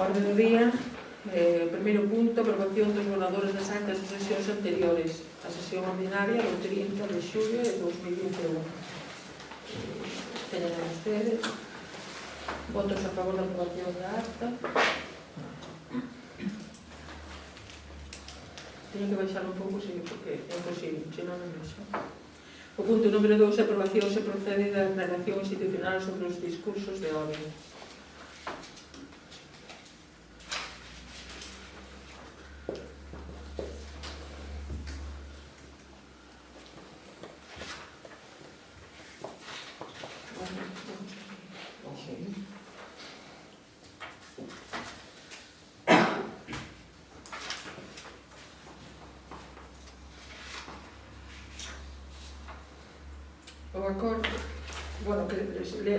Orde do día, primeiro punto, aprobación dos borradores das actas das sesións anteriores. A sesión ordinaria do 30 de xullo de 2021. Teñen a ustedes. Votos a favor da aprobación da acta. Teño que baixar un pouco, sí, porque é imposible, se non baixo. O punto número 2, aprobación se procede da declaración institucional sobre os discursos de odio. O acordo, bueno, que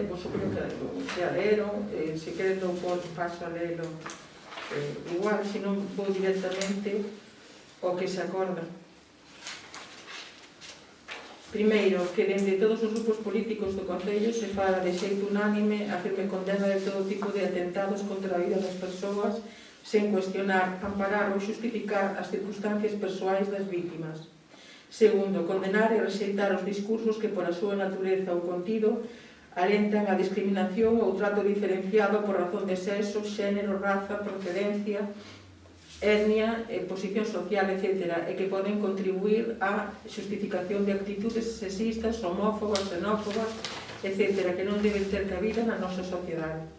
vos supoño que a leron, se queren dou paso a lelo igual, se non vou directamente ao que se acorda. Primeiro, que dende todos os grupos políticos do Concello se fala de xeito unánime a firme condena de todo tipo de atentados contra a vida das persoas sen cuestionar, amparar ou xustificar as circunstancias persoais das vítimas. Segundo, condenar e rexeitar os discursos que, por a súa natureza ou contido, alentan a discriminación ou trato diferenciado por razón de sexo, xénero, raza, procedencia, etnia, posición social, etc., e que poden contribuir á xustificación de actitudes sexistas, homófobas, xenófobas, etc., que non deben ter cabida na nosa sociedade.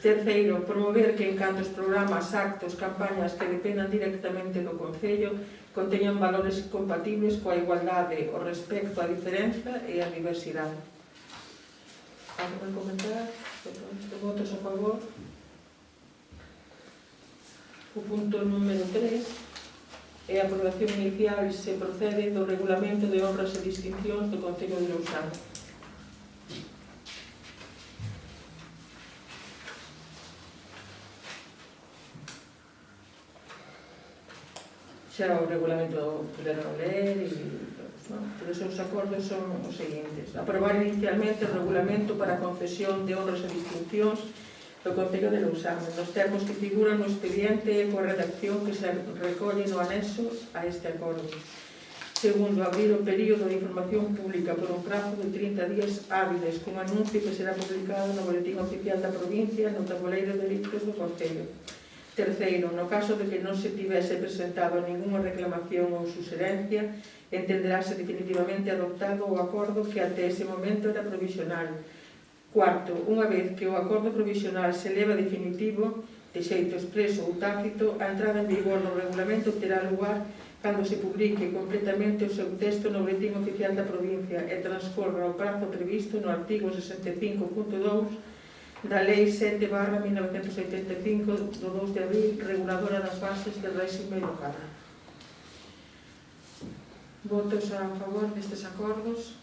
Terceiro, promover que en canto os programas, actos, campañas que dependan directamente do Concello conteñan valores compatibles coa igualdade, o respecto á diferenza e á diversidade. Algo que comentar? Votos a favor? O punto número 3 é a aprobación inicial se procede do Regulamento de Honras e Distincións do Concello de Lousán. Xa o regulamento puderon ler e todos os acordos son os seguintes. Aprobar inicialmente o regulamento para a concesión de honras e distincións do Concello de Lousán, nos termos que figuran no expediente e coa redacción que se recolle no anexo a este acordo. Segundo, abrir o período de información pública por un prazo de 30 días hábiles, con anuncio que será publicado no Boletín Oficial da Provincia no tabuleiro de delitos do Concello. Terceiro, no caso de que non se tivese presentado ninguna reclamación ou suxerencia, entenderáse definitivamente adoptado o acordo que até ese momento era provisional. Cuarto, unha vez que o acordo provisional se leva definitivo, de xeito expreso ou tácito, a entrada en vigor do regulamento terá lugar cando se publique completamente o seu texto no Boletín Oficial da Provincia e transcorra o prazo previsto no artigo 65.2 da Lei 7/1985 do 2 de abril, reguladora das bases del réxime local. Votos a favor destes acordos?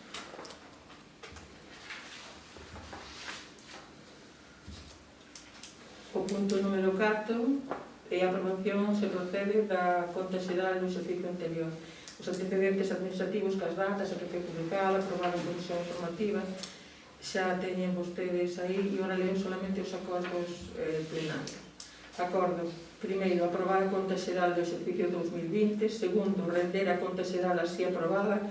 O punto número 4 é a aprobación se procede da conta xeral do exercicio anterior. Os antecedentes administrativos cas datas, a que foi publicada, aprobada en comisión informativa, xa teñen vostedes aí e ora leo solamente os acordos plenarios. Acordo. Primeiro, aprobar a conta xeral do exercicio 2020. Segundo, render a conta xeral así aprobada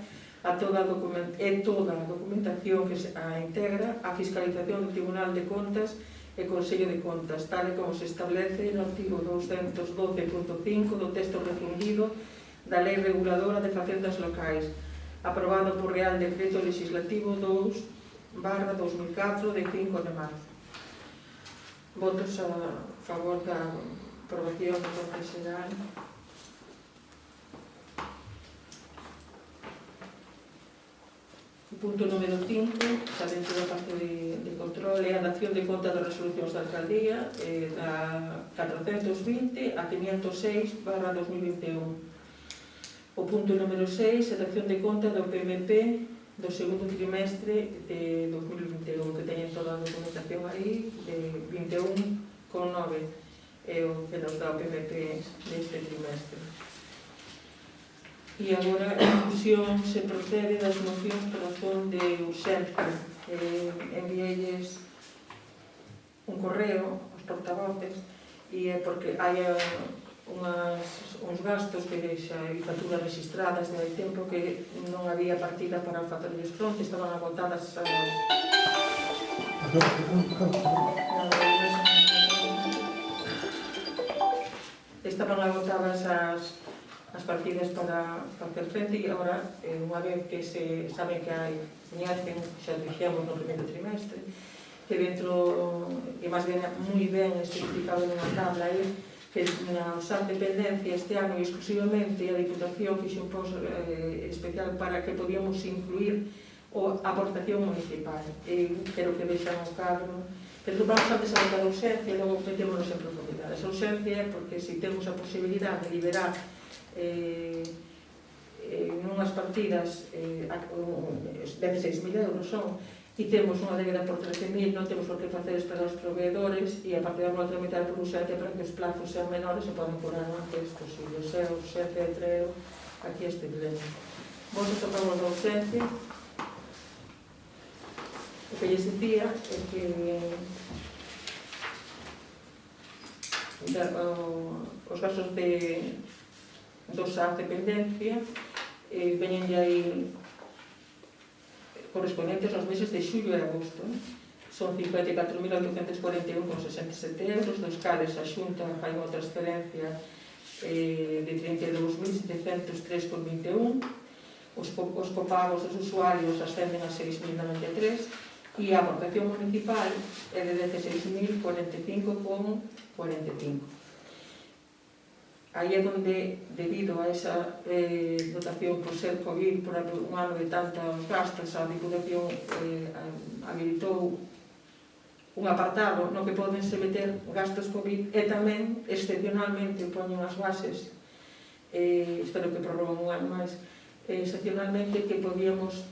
a toda a documentación que a integra, a fiscalización do Tribunal de Contas e Consello de Contas, tal e como se establece no artigo 212.5 do texto refundido da Lei Reguladora de Facendas Locais, aprobado por Real Decreto Legislativo 2/2004 de 5 de marzo. Votos a favor da aprobación da conta xeral. O punto número 5, xa dentro da parte de control, é a dación de conta das resolucións da alcaldía da 420 a 506/2021. O punto número 6, a dación de conta do PMP do segundo trimestre de 2021, que teñen toda a documentación aí, de 21,9, é o que nos dá o PMP deste trimestre. E agora, a discusión se procede das mocións por razón de urxencia. Enviéilles un correo aos portavoces e é porque hai uns gastos que xa hai facturas registradas de hai tempo que non había partida para facer os frontes, estaban agotadas as partidas para facer frente e agora, unha vez que se sabe que hai coñecen, xa dixemos no primeiro trimestre, que dentro, e máis ben moi ben especificado nunha tabla que na USAR Dependencia este ano exclusivamente a Diputación fixe un post especial para que podíamos incluir a aportación municipal. Quero que vexan o cadro, pero vamos antes a votar a urxencia e logo metémonos en profundidade. Esa urxencia é porque se temos a posibilidade de liberar nunhas partidas 16.000 euros son, e temos unha débeda por 13.000, non temos por que facer esperar os proveedores e a partir de agora tramitar por urxencia para que os plazos sean menores e poden curar o antes posible. Se a urxencia de treo, aquí este dilema. Votos a favor da urxencia. O que lles dicía é que os gastos do SAR Dependencia veñen aí correspondentes aos meses de xullo e agosto. Son 54.841,67 euros, dos cales a Xunta fai unha transferencia de 32.703,21. Os copagos dos usuarios ascenden a 6.093 e a aportación municipal é de 16.045,45. Aí é onde, debido a esa dotación por ser COVID, por un ano de tantos gastos, a Diputación habilitou un apartado no que podense meter gastos COVID e tamén, excepcionalmente, poñen as bases, espero que prorrogan un ano máis, excepcionalmente que podíamos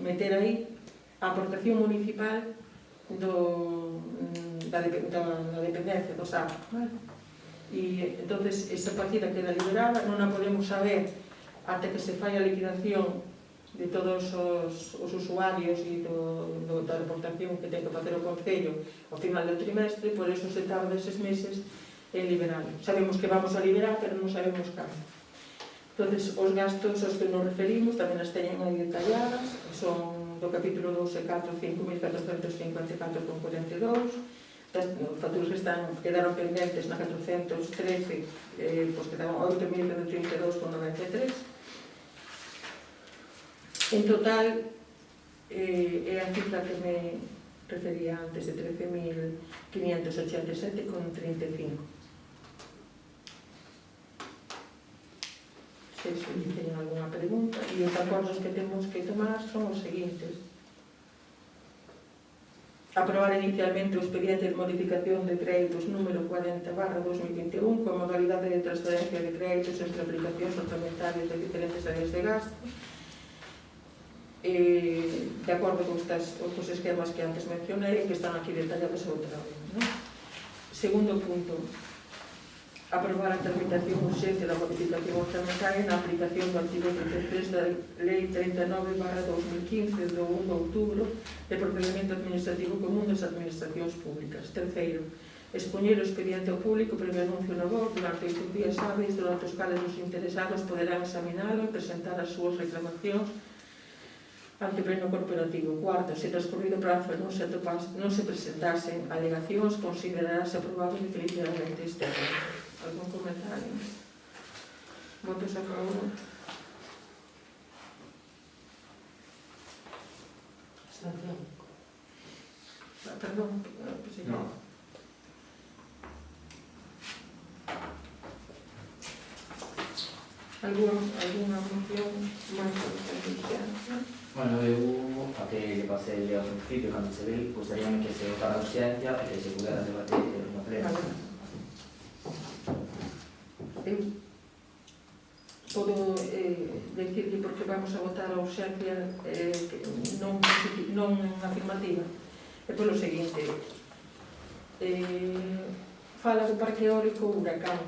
meter aí a aportación municipal da dependencia do SAR. E entonces esa partida queda liberada, non a podemos saber ata que se fai a liquidación de todos os usuarios e da aportación que ten que facer o Concello ao final do trimestre, por eso se tarda eses meses en liberar. Sabemos que vamos a liberar, pero non sabemos cando. Entonces, os gastos aos que nos referimos tamén as teñen aí detalladas, son do capítulo 2 e 4, 5.454,42, as facturas que quedaron pendentes na 413, quedaron 8.032,93. En total, é a cifra que me refería antes, de 13.587,35. Se teñen alguna pregunta, e os acordos que temos que tomar son os seguintes: aprobar inicialmente o expediente de modificación de créditos número 40/2021 con modalidade de transferencia de créditos entre aplicacións orçamentarias de diferentes áreas de gasto, de acordo con os esquemas que antes mencionei, que están aquí detallados outra vez. Segundo punto, aprobar a tramitación urxente da modificación orzamentaria na aplicación do artigo 33 da Lei 39/2015 do 1 de outubro de procedimento administrativo común das administracións públicas. Terceiro, expoñer o expediente ao público previo anuncio no BOC durante 8 días hábeis, durante os cales os interesados poderán examinalo e presentar as súas reclamacións ante o pleno corporativo. Cuarto, se transcorrido prazo non se presentasen alegacións, considerarase aprobado definitivamente este acordo. Algún comentario? Votos a favor? Abstención. Perdón, no. Alguna moción máis urxente? Bueno, eu, a que lle pasei ao principio, cando se ve, gustaríame que se votara a urxencia e que se pudera debater no pleno. Eu podo decirle porque vamos a votar a urxencia non afirmativa. É polo seguinte, fala do parque eólico Huracán.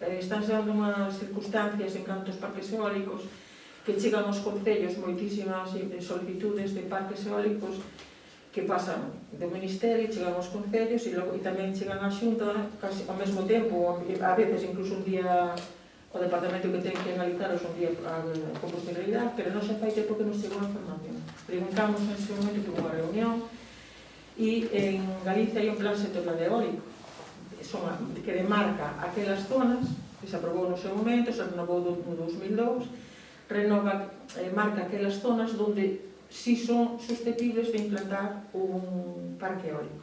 Están sendo unhas circunstancias en canto aos parques eólicos que chegan aos concellos moitísimas solicitudes de parques eólicos que pasan do Ministerio, chegan aos concellos e tamén chegan á Xunta casi ao mesmo tempo, a veces incluso un día o departamento que ten que analizaros un día con posterioridade, pero non se fai tempo que nos chegou a información. Preguntamos en ese momento que houve unha reunión e en Galicia hai un plan sectorial eólico que demarca aquelas zonas que se aprobou no seu momento, se renovou no 2002, marca aquelas zonas onde si son susceptibles de implantar un parque eólico.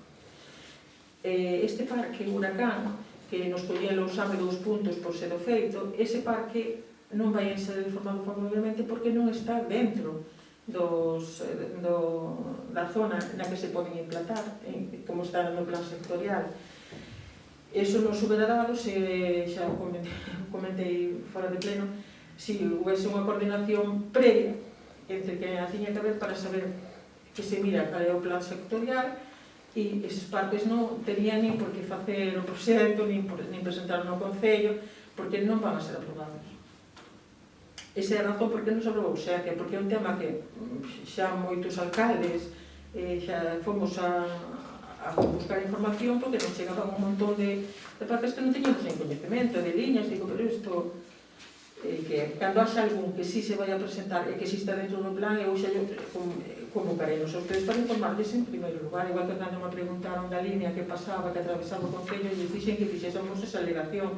Este parque Huracán, que nos collelo o exame 2 puntos por ser o feito, ese parque non vai ser informado favorablemente porque non está dentro da zona na que se poden implantar, como está no plan sectorial. Eso nos hubiera dado, se xa comentei fora de pleno, se houvese unha coordinación previa entre que a tiña que haber para saber que se mira cal é o plan sectorial e eses parques non terían nin por que facer o proxecto, nin presentar no Concello, porque non van a ser aprobados. Esa é a razón por que non se aprobou, xa que porque é un tema que xa moitos alcaldes xa fomos a buscar información porque nos chegaban un montón de parques que non teñamos en coñecemento, de liñas, digo, pero isto que cando haxa algún que sí se vai a presentar e que sí está dentro do plan, eu xa convocarei nos ustedes para informarles en primeiro lugar, igual que cando me preguntaron da línea que pasaba, que atravesaba o Concello, e dixen que fixésemos esa alegación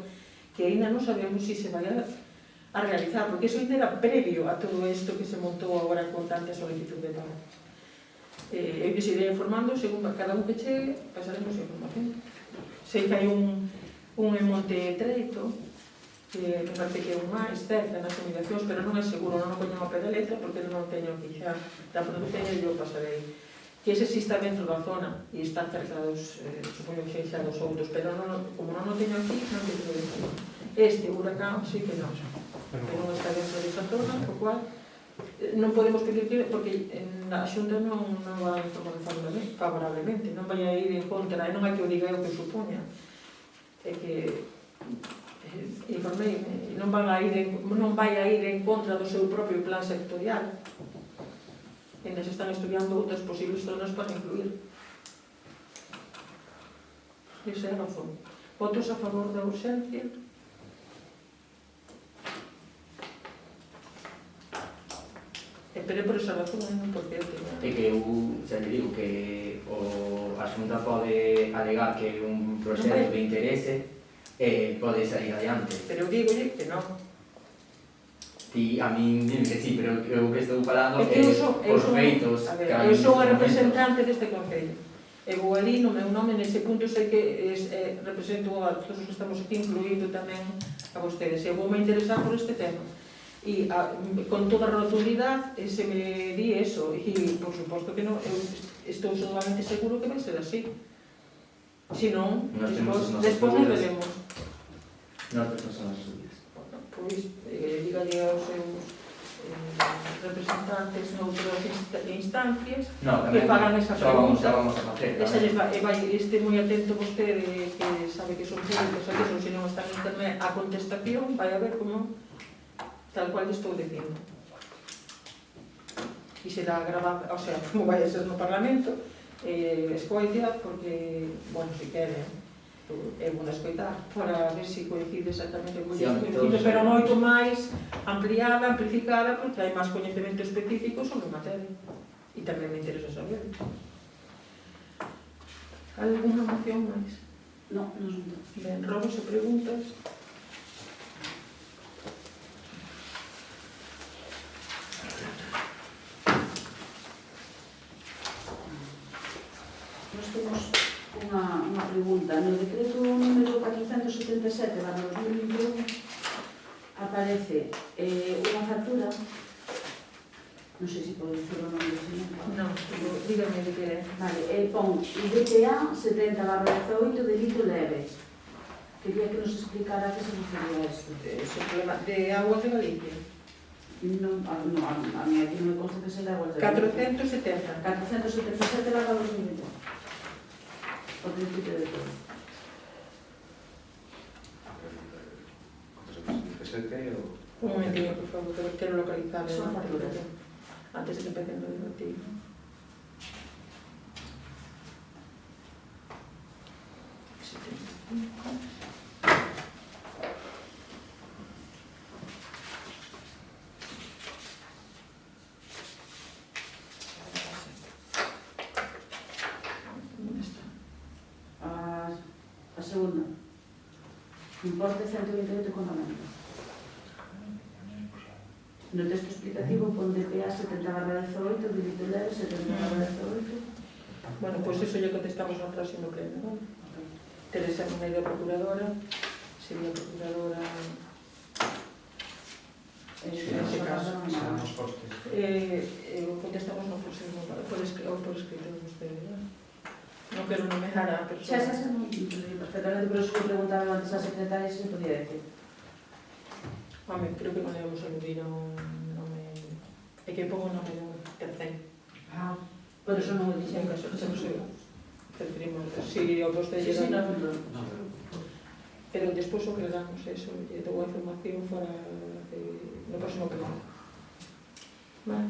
que ainda non sabemos si se vai a realizar, porque eso ainda era previo a todo isto que se montou agora con tanta solicitud de pago. Eu que se iré informando, según cada un que chegue, pasaremos a información. Sei que hai un en Monte Treito, que me parece que é un máis cerca nas comunicacións, pero non é seguro, non o poño a pé da letra porque non o teño aquí xa da produción e eu pasarei. Que ese sí está dentro da zona e está cerca dos, supoño que xa dos outros, pero como non o teño aquí, non te puedo decir. Este Huracán sí que non, pero non está dentro desa zona, por cual non podemos pedir que, porque a Xunta non vai informar favorablemente, non vai a ir en contra, e non hai que o diga o que supoña. É que informei, non vai a ir en contra do seu propio plan sectorial, e se están estudiando outras posibles zonas para incluir. Esa é a razón. Votos a favor da urxencia? Pero por esa razón, non porque eu teño... É que eu xa te digo que a Xunta pode alegar que un proxecto de interese pode sair adiante. Pero eu digo que non. A mí dime que sí, pero eu que estou falando é os feitos... Eu son a representante deste Concello. E vou ali no meu nome, nese punto sei que represento a todos os que estamos aquí, incluído tamén a vostedes. Eu vou me interesar por este tema. E con toda a rotundidade se me di eso. E por suposto que non, eu estou solamente seguro que vai ser así. Se non, despois nos veremos. Nosotros non son as suyas. Pois, dígalle aos seus representantes noutras instancias que fagan esa pregunta. Vamos a facer. Este moi atento vostede, que sabe que son públicos, que son, se non está en internet, a contestación, vai a ver como tal cual estou dicindo. E será grabada, o sea, como vai a ser no Parlamento, escoita, porque, bueno, se quere, é bueno escoitar, para ver se coincide exactamente con isto, pero moito máis ampliada, amplificada, porque hai máis coñecemento específico sobre a materia. E tamén me interesa saber. Alguna moción máis? No, non son. Ben, robos e preguntas. Nós temos unha pregunta. No decreto número 477/2021 aparece unha factura, non sei se pode dicir o nome do señor. Non, dígame de que é. Vale, pon IDPA 70/18 delito leve. Quería que nos explicara que se refería a isto. De Aguas de Galicia. Non, a mí aquí non me consta que sea de Aguas de Galicia. 470. 477/2021. O principio de todo. 477 ou... Un momentinho, por favor, que quero localizar Son facturas. antes de que empecen a debatir. segunda. Importe 128,90. No texto explicativo pon DPA 70/18, delito leve 70/18. Bueno, pois iso lle contestamos no próximo pleno, non? Teresa Monedo, procuradora, sería procuradora en ese caso. Serán os costes. Contestamos no próximo, por escrito de vostede, non? Non quero nomear a persoa. Xa non perfectamente, pero eso que preguntaba antes a secretaria se podía decir. Home, creo que non debemos aludir a un nome... É que pongo o nome de un terceiro. Por eso non o En dixen. caso que se preferimos, si o vostede Sí, llega... no. Pero despois o que le damos eso, lle dou a información fora no próximo plano. Vale.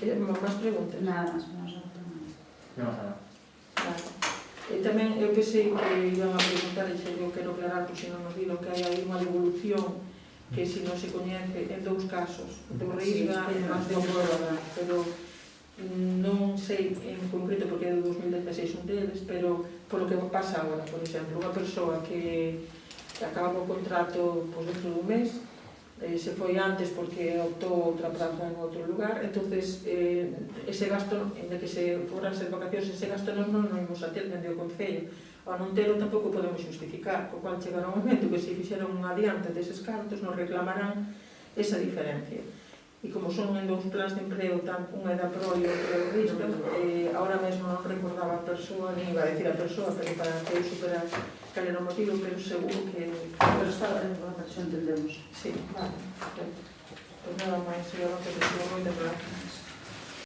Máis preguntas? Nada máis, vamos a hacer máis. Non pasa nada. Vale. Tamén eu pensei que iban a preguntar, e xa eu quero aclarar, por se non nos digo que hai aí unha devolución que se non se coñece en dous casos, do Risga e máis de Ombroda, pero non sei en concreto porque é de 2016 un deles, pero polo que pasa agora, por exemplo, unha persoa que acaba o contrato pois, dentro dun mes, se foi antes porque optou outra praza en outro lugar, entonces ese gasto, en que se foran ser vacacións, ese gasto non imos a ter dende o Concello. Ao non telo tampouco podemos justificar, co cual chegará un momento que se fixeron un adiante deses cartos nos reclamarán esa diferencia. E como son en dous plans de emprego, un é da PRO e outro é o Risga, ahora mesmo non recordaba a persoa, ni iba a decir a persoa, pero para que eu superar cal era o motivo, pero seguro que... Pero está, xa entendemos. Sí, vale. Pues nada máis, eu non te presigo moito, pero...